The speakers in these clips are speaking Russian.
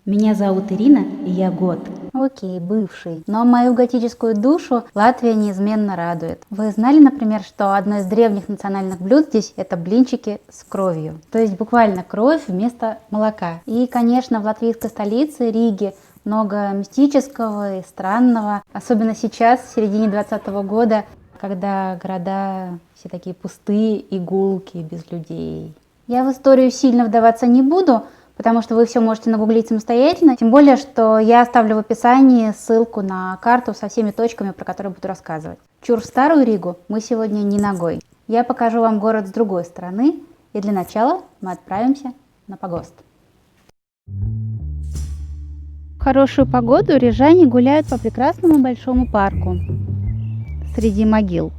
Меня зовут Ирина, и я гот. Окей, бывший. Но мою готическую душу Латвия неизменно радует. Вы знали, например, что одно из древних национальных блюд здесь – это блинчики с кровью. То есть буквально кровь вместо молока. И, конечно, в латвийской столице Риге много мистического и странного. Особенно сейчас, в середине 20 года, когда города все такие пустые и гулкие, без людей. Я в историю сильно вдаваться не буду, потому что вы все можете нагуглить самостоятельно. Тем более, что я оставлю в описании ссылку на карту со всеми точками, про которые буду рассказывать. Чур в Старую Ригу мы сегодня не ногой. Я покажу вам город с другой стороны, и для начала мы отправимся на погост. В хорошую погоду рижане гуляют по прекрасному большому парку среди могил.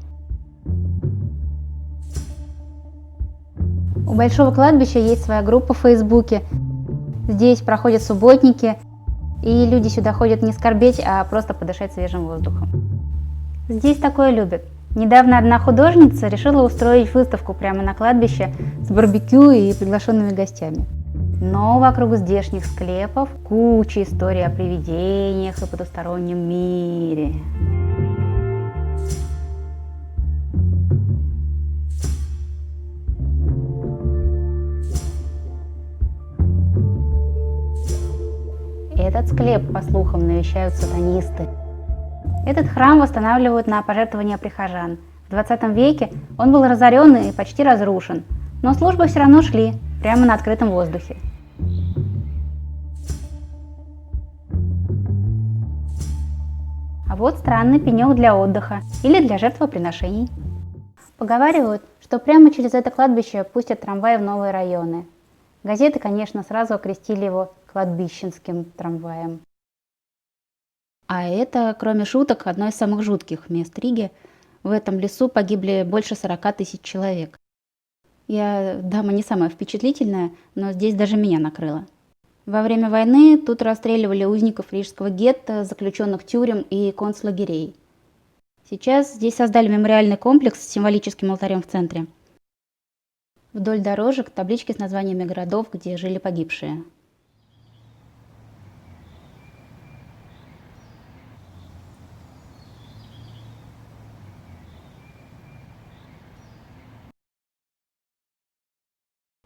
У большого кладбища есть своя группа в Фейсбуке. Здесь проходят субботники, и люди сюда ходят не скорбеть, а просто подышать свежим воздухом. Здесь такое любят. Недавно одна художница решила устроить выставку прямо на кладбище с барбекю и приглашенными гостями. Но вокруг здешних склепов куча историй о привидениях и потустороннем мире. Этот склеп, по слухам, навещают сатанисты. Этот храм восстанавливают на пожертвования прихожан. В 20 веке он был разорен и почти разрушен, но службы все равно шли, прямо на открытом воздухе. А вот странный пенек для отдыха или для жертвоприношений. Поговаривают, что прямо через это кладбище пустят трамваи в новые районы. Газеты, конечно, сразу окрестили его кладбищенским трамваем. А это, кроме шуток, одно из самых жутких мест Риги. В этом лесу погибли больше 40 тысяч человек. Я дама не самая впечатлительная, но здесь даже меня накрыло. Во время войны тут расстреливали узников рижского гетто, заключенных тюрем и концлагерей. Сейчас здесь создали мемориальный комплекс с символическим алтарем в центре. Вдоль дорожек таблички с названиями городов, где жили погибшие.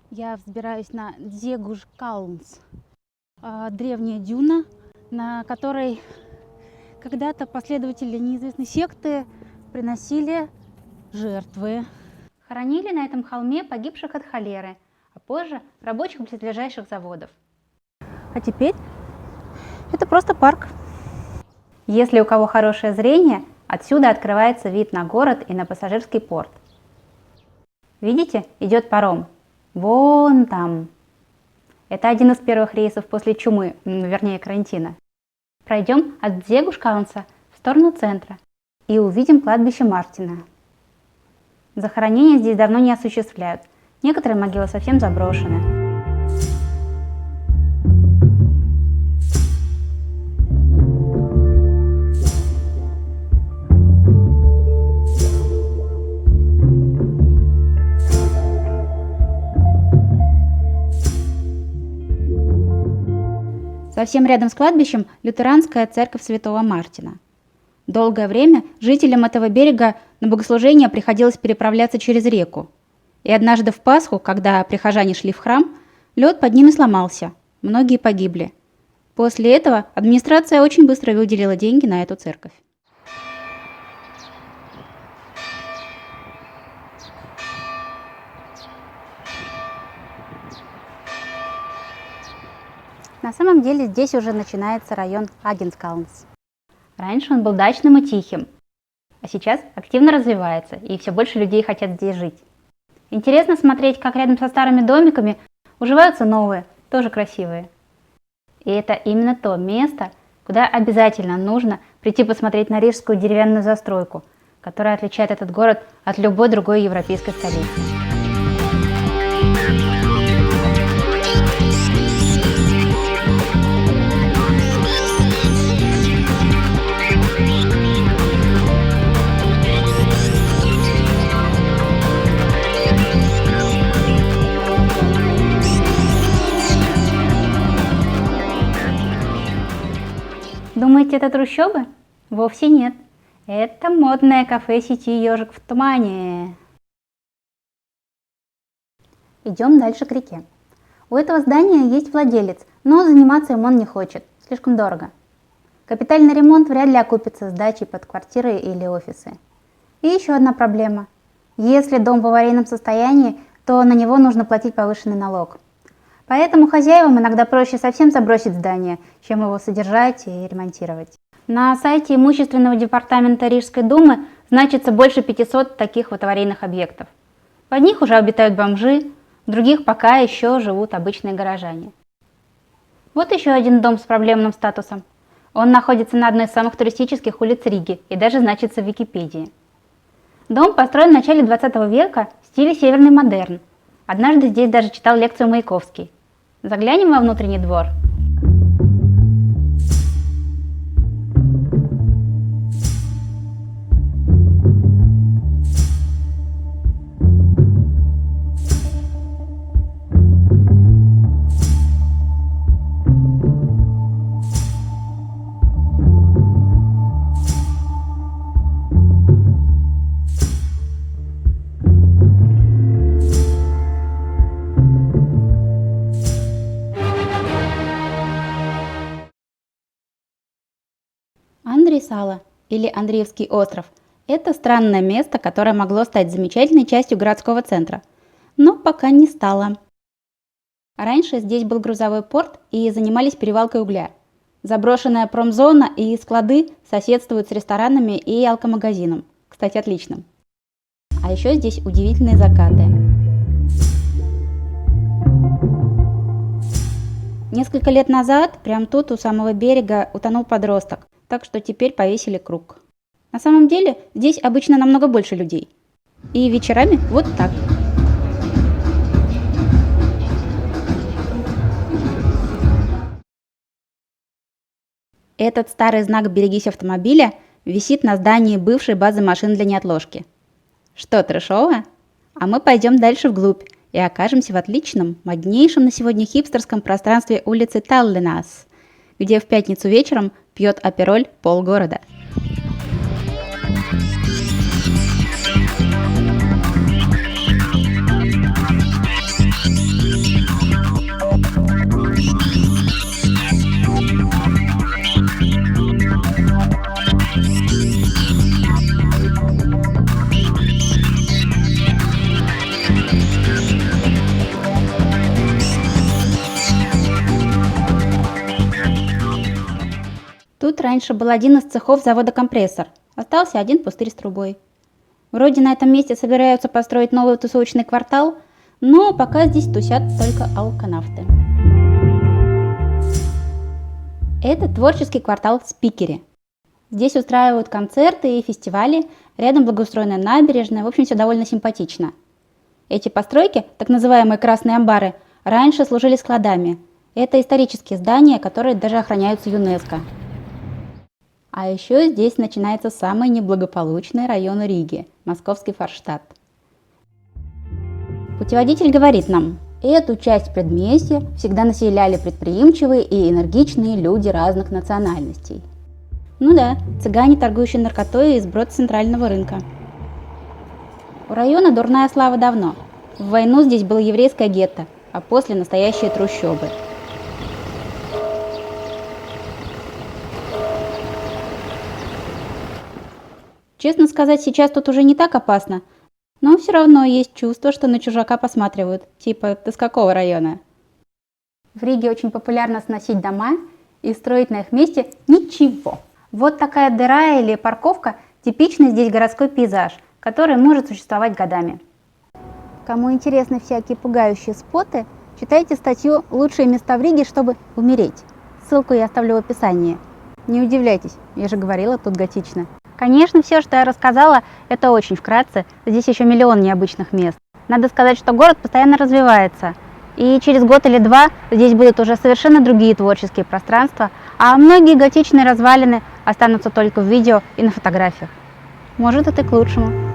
Я взбираюсь на Дзегушкалнс, древняя дюна, на которой когда-то последователи неизвестной секты приносили жертвы. Хоронили на этом холме погибших от холеры, а позже рабочих близлежащих заводов. А теперь это просто парк. Если у кого хорошее зрение, отсюда открывается вид на город и на пассажирский порт. Видите, идет паром. Вон там. Это один из первых рейсов после чумы, вернее карантина. Пройдем от Дзегушкалнса в сторону центра и увидим кладбище Мартина. Захоронения здесь давно не осуществляют. Некоторые могилы совсем заброшены. Совсем рядом с кладбищем лютеранская церковь Святого Мартина. Долгое время жителям этого берега на богослужение приходилось переправляться через реку. И однажды в Пасху, когда прихожане шли в храм, лед под ними сломался, многие погибли. После этого администрация очень быстро выделила деньги на эту церковь. На самом деле здесь уже начинается район Агенскалнс. Раньше он был дачным и тихим, а сейчас активно развивается, и все больше людей хотят здесь жить. Интересно смотреть, как рядом со старыми домиками уживаются новые, тоже красивые. И это именно то место, куда обязательно нужно прийти посмотреть на рижскую деревянную застройку, которая отличает этот город от любой другой европейской столицы. Думаете, это трущобы? Вовсе нет. Это модное кафе сети «Ежик в тумане». Идем дальше к реке. У этого здания есть владелец, но заниматься им он не хочет. Слишком дорого. Капитальный ремонт вряд ли окупится сдачей под квартиры или офисы. И еще одна проблема. Если дом в аварийном состоянии, то на него нужно платить повышенный налог. Поэтому хозяевам иногда проще совсем забросить здание, чем его содержать и ремонтировать. На сайте имущественного департамента Рижской думы значится больше 500 таких вот аварийных объектов. В одних уже обитают бомжи, в других пока еще живут обычные горожане. Вот еще один дом с проблемным статусом. Он находится на одной из самых туристических улиц Риги и даже значится в Википедии. Дом построен в начале 20 века в стиле северный модерн. Однажды здесь даже читал лекцию Маяковский. Заглянем во внутренний двор. Андрейсала, или Андреевский остров, это странное место, которое могло стать замечательной частью городского центра, но пока не стало. Раньше здесь был грузовой порт и занимались перевалкой угля. Заброшенная промзона и склады соседствуют с ресторанами и алкомагазином, кстати, отличным. А еще здесь удивительные закаты. Несколько лет назад, прямо тут, у самого берега, утонул подросток, так что теперь повесили круг. На самом деле, здесь обычно намного больше людей. И вечерами вот так. Этот старый знак «Берегись автомобиля» висит на здании бывшей базы машин для неотложки. Что, трэшово? А мы пойдем дальше вглубь и окажемся в отличном, моднейшем на сегодня хипстерском пространстве улицы Таллинас, где в пятницу вечером пьет апероль полгорода. Тут раньше был один из цехов завода «Компрессор». Остался один пустырь с трубой. Вроде на этом месте собираются построить новый тусовочный квартал, но пока здесь тусят только алканавты. Это творческий квартал в Спикере. Здесь устраивают концерты и фестивали, рядом благоустроенная набережная, в общем, все довольно симпатично. Эти постройки, так называемые красные амбары, раньше служили складами. Это исторические здания, которые даже охраняются ЮНЕСКО. А еще здесь начинается самый неблагополучный район Риги – Московский Форштадт. Путеводитель говорит нам, эту часть предместья всегда населяли предприимчивые и энергичные люди разных национальностей. Ну да, цыгане, торгующие наркотой из Брод центрального рынка. У района дурная слава давно. В войну здесь было еврейское гетто, а после настоящие трущобы. Честно сказать, сейчас тут уже не так опасно, но все равно есть чувство, что на чужака посматривают, типа «ты с какого района?». В Риге очень популярно сносить дома и строить на их месте ничего. Вот такая дыра или парковка – типичный здесь городской пейзаж, который может существовать годами. Кому интересны всякие пугающие споты, читайте статью «Лучшие места в Риге, чтобы умереть». Ссылку я оставлю в описании. Не удивляйтесь, я же говорила, тут готично. Конечно, все, что я рассказала, это очень вкратце, здесь еще миллион необычных мест. Надо сказать, что город постоянно развивается, и через год или два здесь будут уже совершенно другие творческие пространства, а многие готичные развалины останутся только в видео и на фотографиях. Может, это и к лучшему.